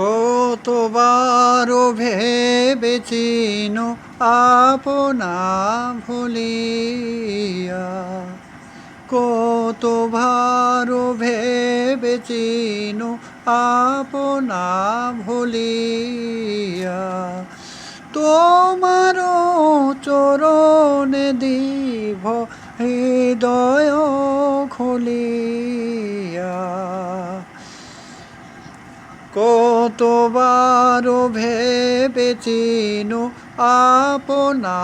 কতবার ভেবেছিনু আপনা ভুলিয়া, কতবার ভেবেছিনু আপনা ভুলিয়া, তোমার চরণে দিব হৃদয় খুলিয়া। কতবার ভেবেছিনু আপনা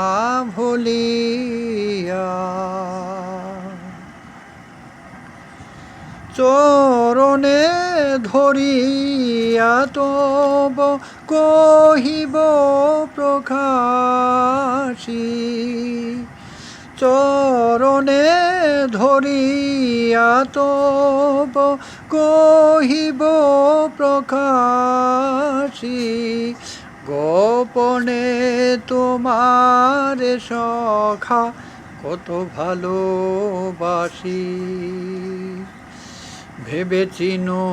ভুলিয়া, চরণে ধরিয়া তব কহিব প্রকাশী, চরণে ধরিয়া তব কহিব প্রকাশী, গোপনে তোমার সখা কত ভালোবাসি। ভেবেছিনু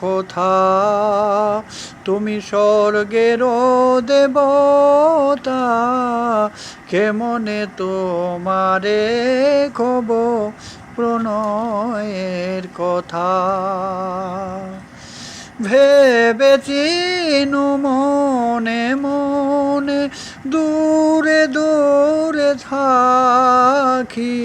কথা তুমি স্বর্গের দেবতা, কেমনে তোমারে কব প্রণয়ের কথা। ভেবেছিনু মনে মনে দূরে দূরে থাকি,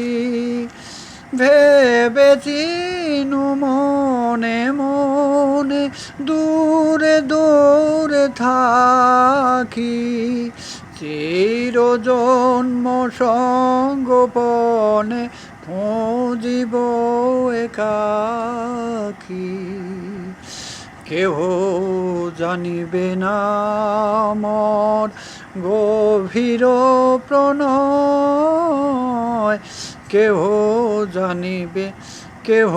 ভেবেছিনু মনে মনে দূরে দূরে থাকি, চিরজন্ম সঙ্গোপনে খুঁজিব একাকী। কেহ জানিবে না মোর গভীর প্রণয়, কেহ জানিবে কেহ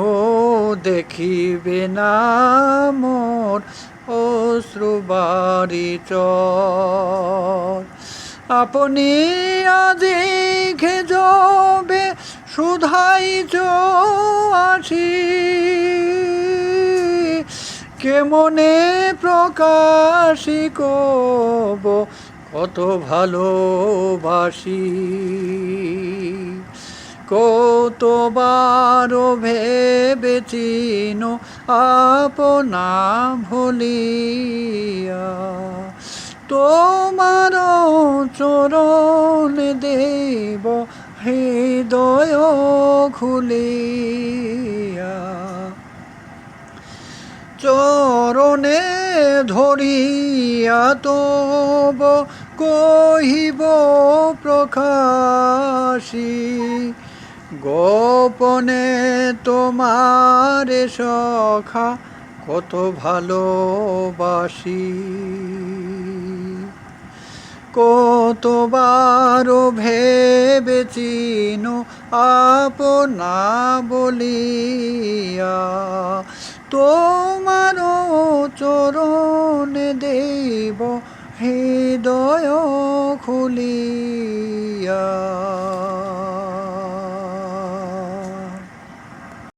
দেখিবে না মোর অশ্রুবারি চর। আপনি আজি খেজবে শুধাইছ আছি, কেমনে প্রকাশি কব কত ভালোবাসি। কতবার ভেবেছিনু আপনা ভুলিয়া, তোমার চরণে দেব হৃদয় খুলিয়া। চরণে ধরিয়া তব কহিব প্রকাশী, গোপনে তোমার সখা কত ভালোবাসি। কতবার ভেবেছিনু আপনা বলিয়া, তোমার চরণে দেব হৃদয় খুলিয়া।